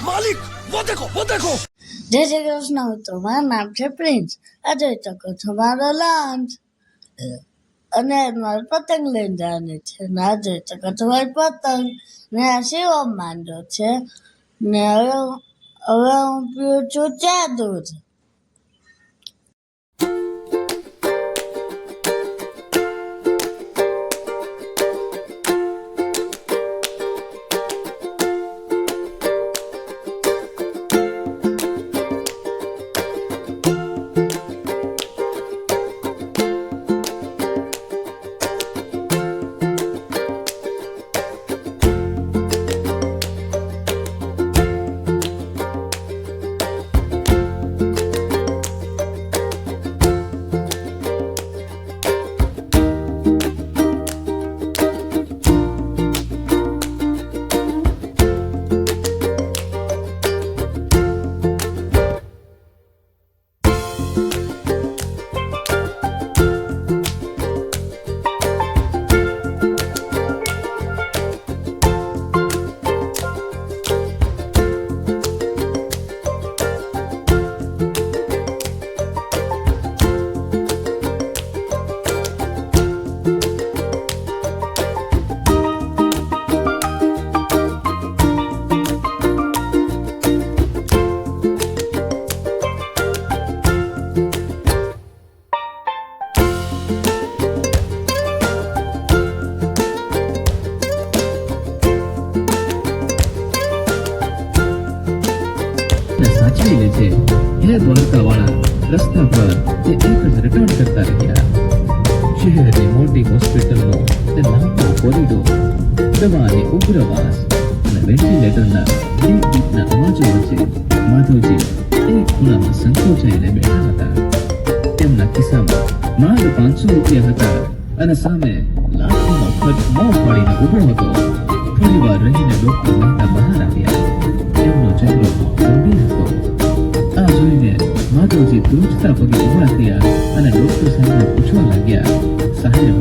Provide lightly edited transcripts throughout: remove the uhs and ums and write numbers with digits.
मालिक वो देखो જય શ્રી કૃષ્ણ મિત્રો, મારું નામ છે પ્રિન્સ. આ જોઈ શકો છો મારો લંચ. અને મારે પતંગ લઈને જવાની છે. ને આ જોઈ શકો છો મારી પતંગ. ને આ શિવમ માંડો છે. ને હવે હું પીવું છું ચા દૂધ. સાચવી લે છે. હે દ્વારકાવાળા, રસ્તા પર તે એક જ રટણ કરતા રહ્યા. શહેરની મોટી હોસ્પિટલનો તે લાંબો કોરિડોર, દવાની ઉગ્રવાસ અને વેન્ટિલેટરના ગીતના અવાજો વચ્ચે માધવજી એક ખૂણામાં સંકોચાઈને બેઠા હતા. તેમના ખિસ્સામાં માંડ 500 રૂપિયા હતા અને સામે લાખોનો ખર્ચ મોં પાડીને ઉભો હતો. થોડી વાર રહીને ડોક્ટર મહેતા બહાર આવ્યા. તેમનો ચહેરો ગંભીર હતો. આ જોઈને માધવજી ધ્રુજતા પગે ઉભા થયા અને ડોક્ટર સાહેબને પૂછવા લાગ્યા, સાહેબ,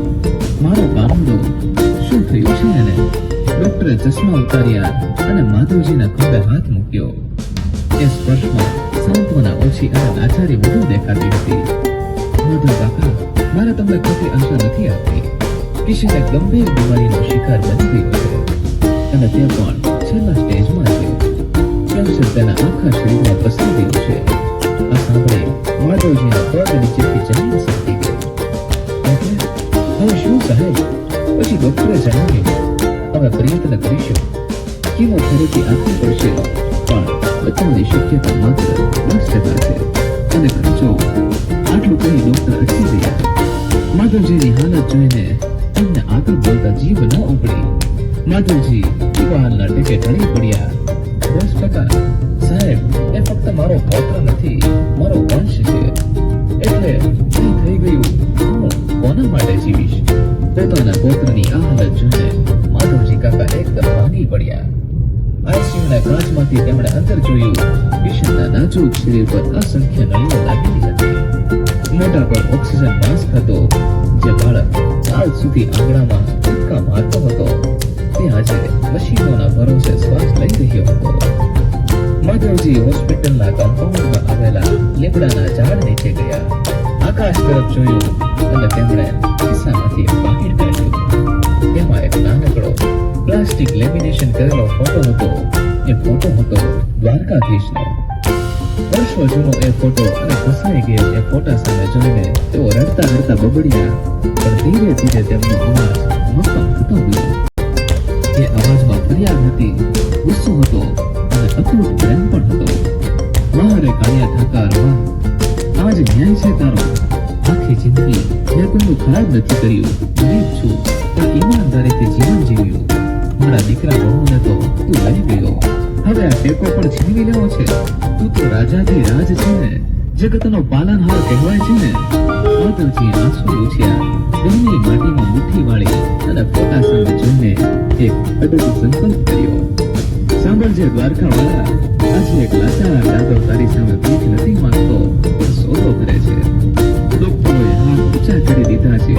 મારો કામડો શું થયું છે એને? ડોક્ટરે ચશ્મા ઉતાર્યા અને માધવજીના ખભે હાથ મૂક્યો. એ સ્પર્શમાં સાંત્વના ઓછી અને લાચારી વધુ દેખાતી હતી. માધવ કાકા, મારે તમને ખોટી આશા નથી આપતી. કિશન એક ગંભીર બીમારીનો શિકાર બની ગયો છે અને તે પણ છેલ્લા સ્ટેજમાં છે. કેન્સર તેના આખા શરીરમાં પસરી ગયું છે. આ સાંભળે માધવજીના પગ નીચેથી જમીન સરકી ગઈ. હવે શું સાહેબ? પછી ડોક્ટરે જણાવ્યું, અમે પ્રયત્ન કરીશું, કીમોથેરેપી આપવી પડશે, પણ બચાવની શક્યતા માત્ર 10% છે અને ખર્ચો. આટલું કહી ડોક્ટર અટકી ગયા. માધવજીની હાલત જોઈને એમને આગળ બોલતા જીભ ન ઉપડી. માધવજી દિવાલના ટેકે ઢળી પડ્યા. 10%? સાહેબ, એ ફક્ત મારો પૌત્ર નથી, મારો વંશ છે. એટલે કંઈ થઈ ગયું, હું કોના માટે જીવીશ? પોતાના પૌત્રની આ હાલત જોઈને માધવજી કાકા એકદમ ભાંગી પડ્યા. આઈસીયુના કાચમાંથી તેમણે અંદર જોયું. કિશનના નાજુક શરીર પર અસંખ્ય નળીઓ લાગેલી હતી. મોઢા પર ઓક્સિજન માસ્ક હતો. જે બાળક કાલ સુધી આંગણામાં કૂદકા મારતો હતો તે આજે મશીનોના ભરોસે શ્વાસ લઈ રહ્યો હતો. માધવજી હોસ્પિટલના કમ્પાઉન્ડમાં આવેલા લીમડાના ઝાડ નીચે ગયા. આકાશ તરફ જોયું અને તેમણે ખિસ્સામાંથી એક પાકીટ કાઢ્યું. તેમાં એક નાનકડો પ્લાસ્ટિક લેમિનેશન કરેલો ફોટો હતો. એ ફોટો હતો દ્વારકાધીશનો. વર્ષો જૂનો એ ફોટો અને ફસાઈ ગયેલ એ ફોટા સામે જોઈને તેઓ રડતા રડતા બબડ્યા. પણ ધીરે ધીરે તેમનો અવાજ મક્કમ થતો ગયો. એ અવાજમાં ફરિયાદ હતી, ગુસ્સો હતો અને અતૂટ પ્રેમ પણ હતો. મારે કાળિયા ઠાકર, વાહ, આજ ન્યાય છે તારો. આખી જિંદગી મેં કોઈનું ખરાબ નથી કર્યું. ગરીબ છું પણ ઈમાનદારીથી જીવન જીવ્યું. મારા દીકરા બહુને તો તું લઈ ગયો. હવે આ ટેકો પણ છીનવી લેવો છે. તું તો રાજાથી રાજ છે ને, જગતનો પાલનહાર કહેવાય છે ને. માધવજી આંસુ લૂછ્યા. ગમની માટીમાં મુઠ્ઠી વાળી અને ફોટા સામે જોઈને એક અડગ સંકલ્પ કર્યો. સાંભળજે દ્વારકાવાળા, આજે એક લાચાર દાદો તારી સામે ભીખ નથી માંગતો, પણ સોદો કરે છે. ડોક્ટરોએ હાથ ઊંચા કરી દીધા છે.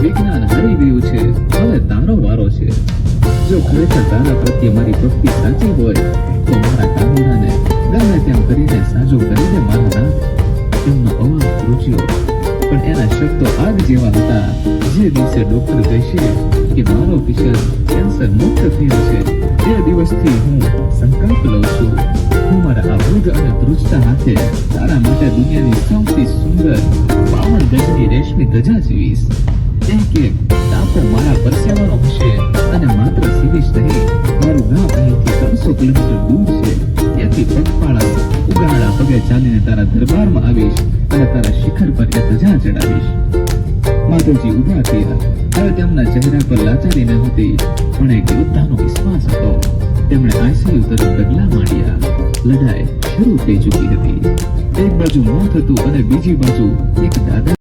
વિજ્ઞાન હારી ગયું છે, હવે તારો વારો છે. જો ખરેખર તારા પ્રત્યે મારી ભક્તિ સાચી હોય તો મારા કાનુડાને ગમે તેમ કરીને સાજો કરી દે મારા નાથ. તેમનો અવાજ ધ્રુજ્યો, પણ એના શબ્દો આગ જેવા હતા. જે દિવસે ડોક્ટર કહેશે કે મારો પેશન્ટ કેન્સર મુક્ત થયો છે, તે દિવસથી હું સંકલ્પ લઉં છું, હું મારા આ વૃદ્ધ અને ધ્રુજતા હાથે તારા માટે દુનિયાની સૌથી સુંદર 52 ગજની રેશમી ધજા સીવીશ. એક એક ટાપો મારા પરસેવાનો હશે અને માત્ર સીવીશ નહીં, મારું ગામ અહીંથી 300 કિલોમીટર દૂર છે. ત્યાંથી પગપાળા ઉગાડા પગે ચાલીને તારા દરબારમાં આવીશ અને તારા શિખર પર એ ધજા ચડાવીશ. માધવજી ઉભા થયા. હવે તેમના ચહેરા પર લાચારી ન હતી, પણ એક યોદ્ધાનો વિશ્વાસ હતો. તેમણે આઈસીયુ તરફ ડગલા માંડ્યા. લડાઈ શરૂ થઈ ચૂકી હતી. એક બાજુ મોત હતું અને બીજી બાજુ એક દાદા